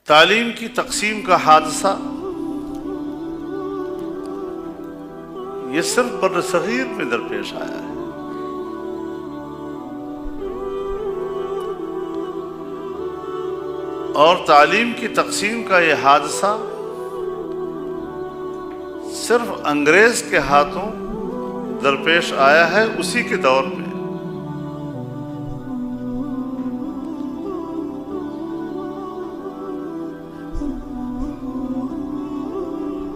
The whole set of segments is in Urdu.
تعلیم کی تقسیم کا حادثہ یہ صرف بر صغیر میں درپیش آیا ہے. اور تعلیم کی تقسیم کا یہ حادثہ صرف انگریز کے ہاتھوں درپیش آیا ہے اسی کے دور میں.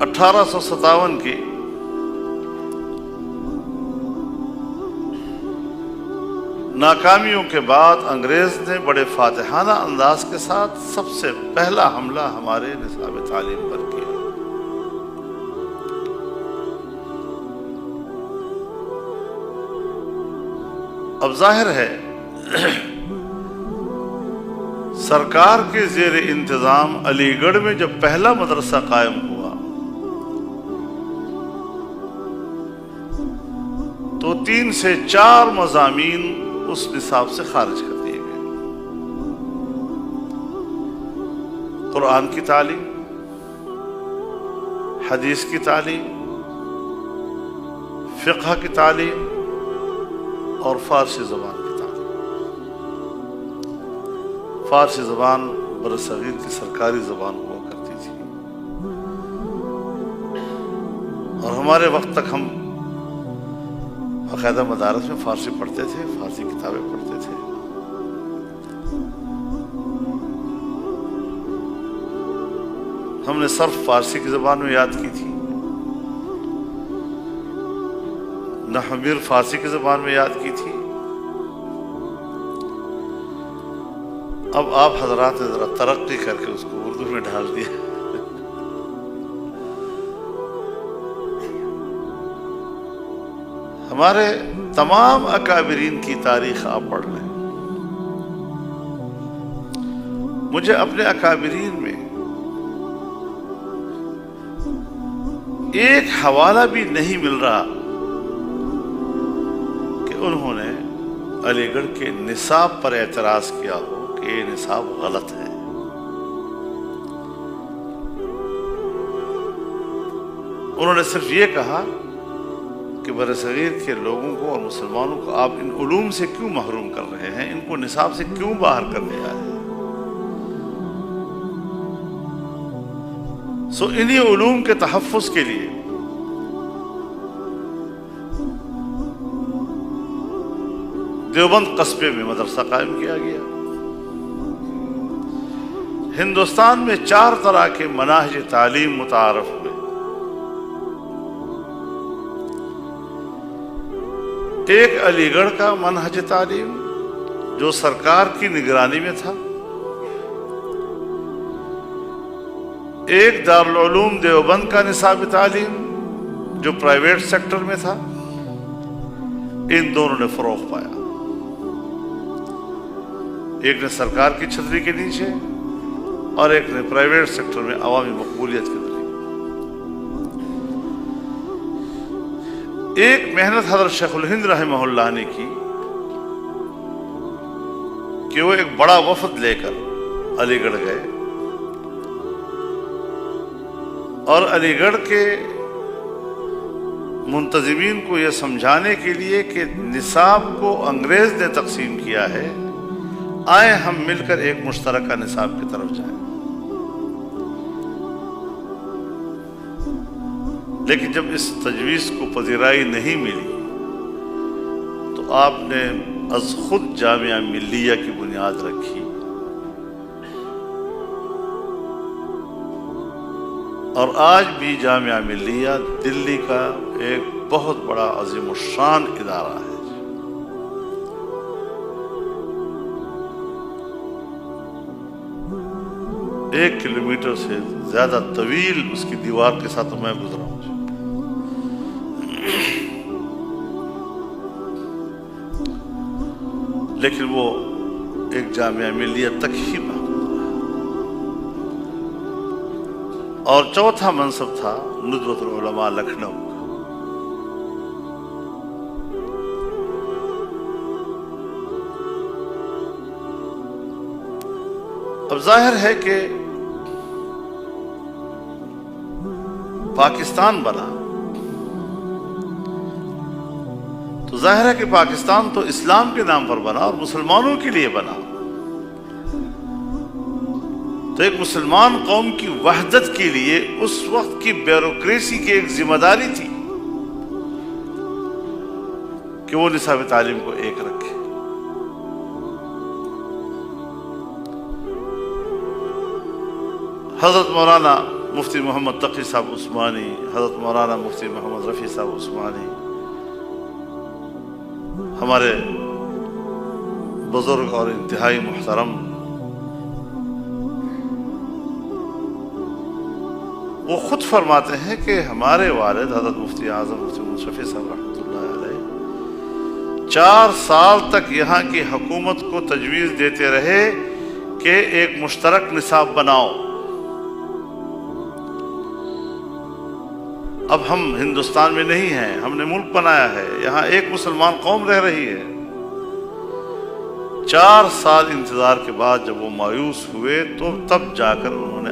1857 کی ناکامیوں کے بعد انگریز نے بڑے فاتحانہ انداز کے ساتھ سب سے پہلا حملہ ہمارے نصاب تعلیم پر کیا. اب ظاہر ہے سرکار کے زیر انتظام علی گڑھ میں جب پہلا مدرسہ قائم ہوا تو 3 سے 4 مضامین اس نصاب سے خارج کر دیے گئے. قرآن کی تعلیم، حدیث کی تعلیم، فقہ کی تعلیم اور فارسی زبان کی تعلیم. فارسی زبان برصغیر کی سرکاری زبان ہوا کرتی تھی اور ہمارے وقت تک ہم باقاعدہ مدارس میں فارسی پڑھتے تھے، فارسی کتابیں پڑھتے تھے. ہم نے صرف فارسی کی زبان میں یاد کی تھی، نحو میر فارسی کی زبان میں یاد کی تھی. اب آپ حضرات نے ذرا ترقی کر کے اس کو اردو میں ڈال دیا. ہمارے تمام اکابرین کی تاریخ آپ پڑھ لیں. مجھے اپنے اکابرین میں ایک حوالہ بھی نہیں مل رہا کہ انہوں نے علی گڑھ کے نصاب پر اعتراض کیا ہو کہ یہ نصاب غلط ہے. انہوں نے صرف یہ کہا کہ برصغیر کے لوگوں کو اور مسلمانوں کو آپ ان علوم سے کیوں محروم کر رہے ہیں، ان کو نصاب سے کیوں باہر کر دیا ہے. سو انہی علوم کے تحفظ کے لیے دیوبند قصبے میں مدرسہ قائم کیا گیا. ہندوستان میں 4 طرح کے مناہج تعلیم متعارف ہوئے. ایک علی گڑھ کا منہج تعلیم جو سرکار کی نگرانی میں تھا، ایک دارالعلوم دیوبند کا نصاب تعلیم جو پرائیویٹ سیکٹر میں تھا. ان دونوں نے فروغ پایا، ایک نے سرکار کی چھتری کے نیچے اور ایک نے پرائیویٹ سیکٹر میں عوامی مقبولیت کے ذریعے. ایک محنت حضرت شیخ الہند رحمہ اللہ نے کی کہ وہ ایک بڑا وفد لے کر علی گڑھ گئے اور علی گڑھ کے منتظمین کو یہ سمجھانے کے لیے کہ نصاب کو انگریز نے تقسیم کیا ہے، آئیں ہم مل کر ایک مشترکہ نصاب کی طرف جائیں. لیکن جب اس تجویز کو پذیرائی نہیں ملی تو آپ نے از خود جامعہ ملیہ کی بنیاد رکھی اور آج بھی جامعہ ملیہ دلی کا ایک بہت بڑا عظیم الشان ادارہ ہے. 1 کلومیٹر سے زیادہ طویل اس کی دیوار کے ساتھ میں گزرا ہوں. لیکن وہ ایک جامعہ ملیہ تک ہی محدود رہا. اور چوتھا منصب تھا ندوۃ العلماء لکھنؤ کا. اب ظاہر ہے کہ پاکستان بنا تو ظاہر ہے کہ پاکستان تو اسلام کے نام پر بنا اور مسلمانوں کے لیے بنا. تو ایک مسلمان قوم کی وحدت کے لیے اس وقت کی بیوروکریسی کی ایک ذمہ داری تھی کہ وہ نصاب تعلیم کو ایک رکھے. حضرت مولانا مفتی محمد تقی صاحب عثمانی، حضرت مولانا مفتی محمد رفیع صاحب عثمانی، ہمارے بزرگ اور انتہائی محترم، وہ خود فرماتے ہیں کہ ہمارے والد حضرت مفتی اعظم مفتی محمد شفیع صاحب رحمۃ اللہ علیہ 4 سال تک یہاں کی حکومت کو تجویز دیتے رہے کہ ایک مشترک نصاب بناؤ. اب ہم ہندوستان میں نہیں ہیں، ہم نے ملک بنایا ہے، یہاں ایک مسلمان قوم رہ رہی ہے. 4 سال انتظار کے بعد جب وہ مایوس ہوئے تو تب جا کر انہوں نے